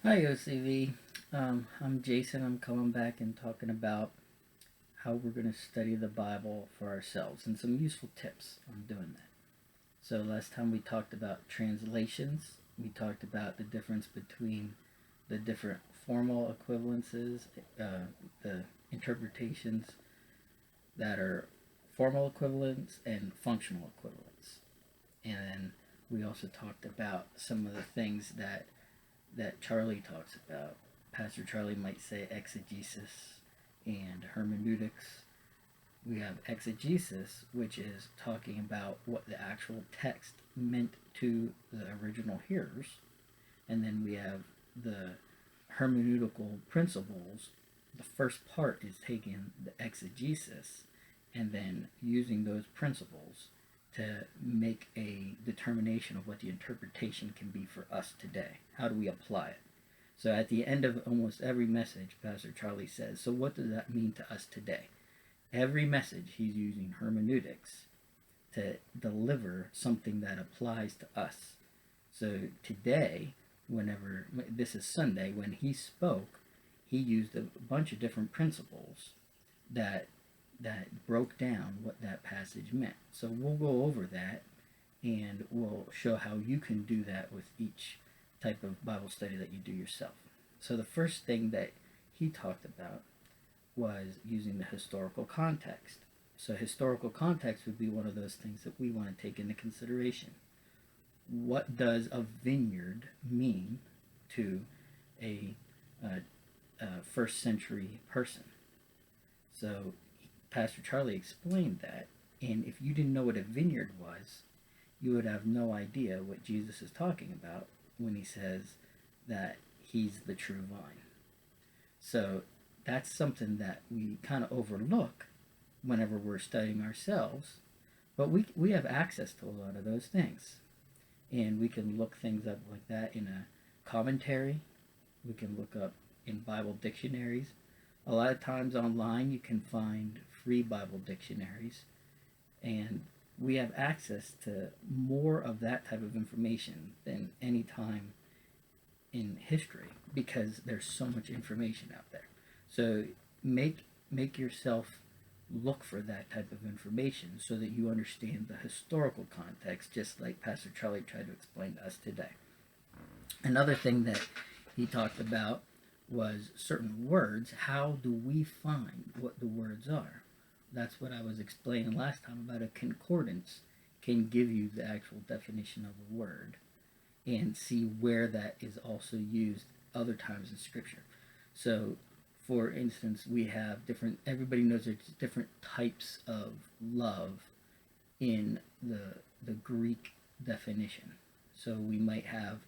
Hi, OCV. I'm Jason. I'm coming back and talking about how we're going to study the Bible for ourselves and some useful tips on doing that. So, last time we talked about translations, we talked about the difference between the different formal equivalences, the interpretations that are formal equivalents and functional equivalents. And then we also talked about some of the things that Charlie talks about. Pastor Charlie might say exegesis and hermeneutics. We have exegesis, which is talking about what the actual text meant to the original hearers. And then we have the hermeneutical principles. The first part is taking the exegesis and then using those principles to make a determination of what the interpretation can be for us today. How do we apply it? So at the end of almost every message, Pastor Charlie says, so what does that mean to us today? Every message he's using hermeneutics to deliver something that applies to us. So today, whenever this is Sunday, when he spoke, he used a bunch of different principles that broke down what that passage meant. So we'll go over that and we'll show how you can do that with each type of Bible study that you do yourself. So the first thing that he talked about was using the historical context. So historical context would be one of those things that we want to take into consideration. What does a vineyard mean to a first century person? So Pastor Charlie explained that, and if you didn't know what a vineyard was, you would have no idea what Jesus is talking about when he says that he's the true vine. So that's something that we kind of overlook whenever we're studying ourselves, but we have access to a lot of those things. And we can look things up like that in a commentary. We can look up in Bible dictionaries. A lot of times online you can find free Bible dictionaries, and we have access to more of that type of information than any time in history because there's so much information out there. So make yourself look for that type of information so that you understand the historical context, just like Pastor Charlie tried to explain to us today. Another thing that he talked about was certain words. How do we find what the words are? That's what I was explaining last time about a concordance can give you the actual definition of a word and see where that is also used other times in Scripture. So, for instance, we have everybody knows there's different types of love in the Greek definition. So we might have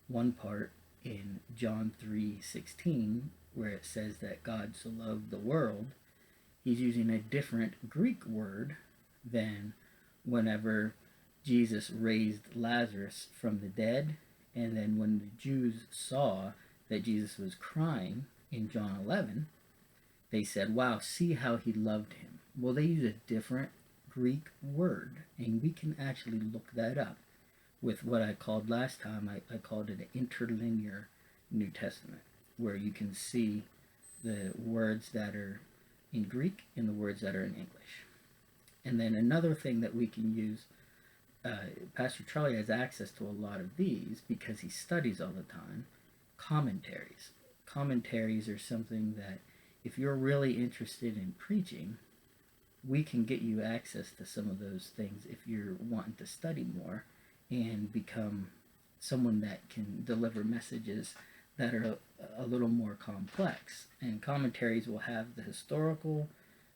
one part in John 3:16 where it says that God so loved the world. He's using a different Greek word than whenever Jesus raised Lazarus from the dead, and then when the Jews saw that Jesus was crying in John 11, they said, wow, see how he loved him. Well, they use a different Greek word, and we can actually look that up with what I called last time. I called it an interlinear New Testament, where you can see the words that are in Greek and the words that are in English. And then another thing that we can use, Pastor Charlie has access to a lot of these because he studies all the time, commentaries. Commentaries are something that if you're really interested in preaching, we can get you access to some of those things if you're wanting to study more and become someone that can deliver messages that are a little more complex. And commentaries will have the historical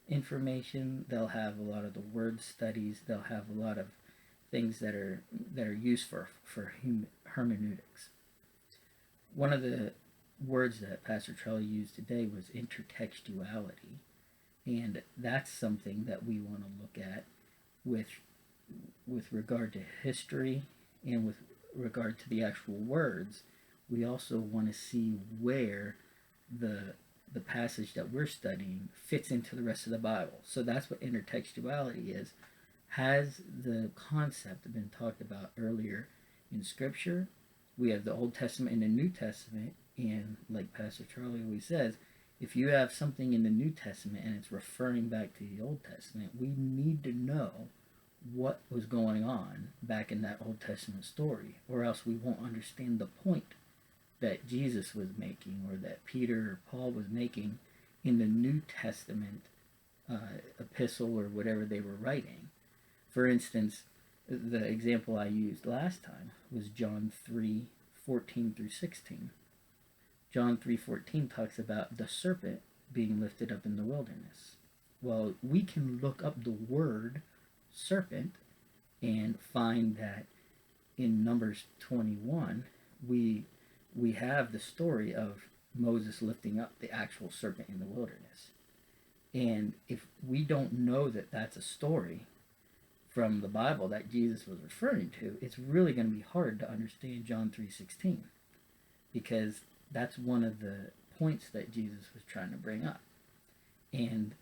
information, they'll have a lot of the word studies, they'll have a lot of things that are used for hermeneutics. One of the words that Pastor Charlie used today was intertextuality, and that's something that we want to look at with regard to history and with regard to the actual words. We also want to see where the passage that we're studying fits into the rest of the Bible. So that's what intertextuality is. Has the concept been talked about earlier in Scripture? We have the Old Testament and the New Testament, And like Pastor Charlie always says, if you have something in the New Testament and it's referring back to the Old Testament, we need to know what was going on back in that Old Testament story, or else we won't understand the point that Jesus was making or that Peter or Paul was making in the New Testament epistle or whatever they were writing. For instance, the example I used last time was John 3:14 through 16. John 3:14 talks about the serpent being lifted up in the wilderness. Well, we can look up the word serpent and find that in Numbers 21 we have the story of Moses lifting up the actual serpent in the wilderness. And if we don't know that that's a story from the Bible that Jesus was referring to, it's really going to be hard to understand John 3:16, because that's one of the points that Jesus was trying to bring up. And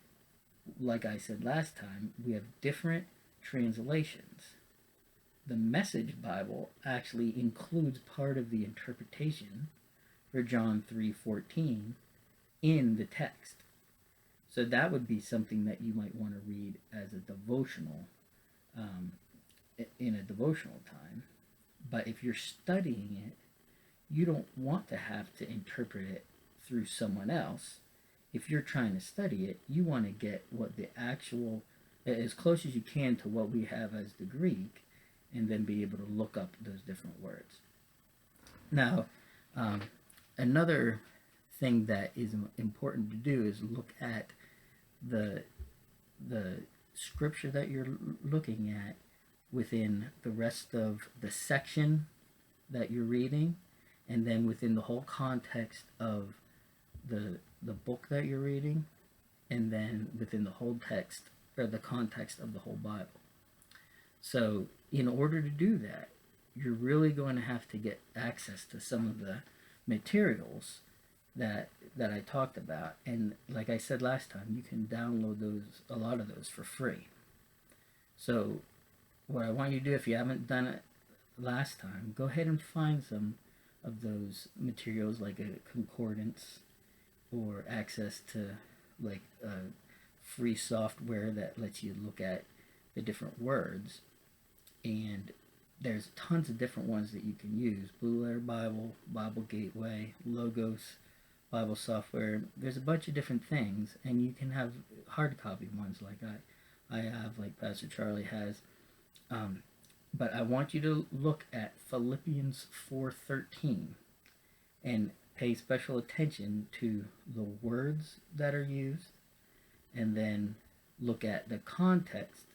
like I said last time, we have different translations. The Message Bible actually includes part of the interpretation for John 3:14 in the text. So that would be something that you might want to read as a devotional, in a devotional time. But if you're studying it, you don't want to have to interpret it through someone else. If you're trying to study it, you want to get what the actual, as close as you can to what we have as the Greek, and then be able to look up those different words. Now, another thing that is important to do is look at the scripture that you're looking at within the rest of the section that you're reading, and then within the whole context of the book that you're reading, and then within the whole text or the context of the whole Bible. So in order to do that, you're really going to have to get access to some of the materials that I talked about. And like I said last time, you can download a lot of those for free. So what I want you to do, if you haven't done it last time, go ahead and find some of those materials, like a concordance or access to like free software that lets you look at the different words. And there's tons of different ones that you can use: Blue Letter Bible, Bible Gateway, Logos, Bible software. There's a bunch of different things, and you can have hard copy ones like I have, like Pastor Charlie has. But I want you to look at Philippians 4:13 and pay special attention to the words that are used, and then look at the context.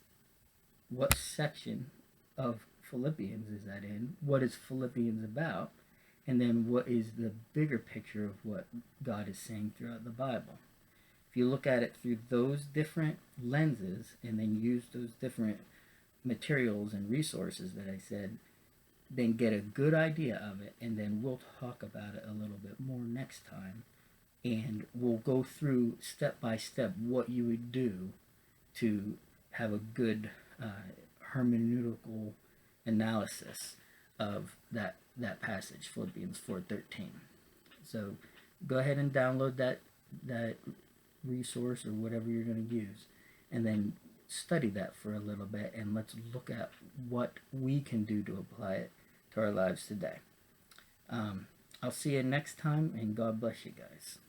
What section of Philippians is that in? What is Philippians about? And then what is the bigger picture of what God is saying throughout the Bible? If you look at it through those different lenses and then use those different materials and resources that I said, then get a good idea of it, and then we'll talk about it a little bit more next time, and we'll go through step by step what you would do to have a good hermeneutical analysis of that passage, Philippians 4:13. So go ahead and download that resource or whatever you're going to use, and then study that for a little bit, and let's look at what we can do to apply it to our lives today. I'll see you next time, and God bless you guys.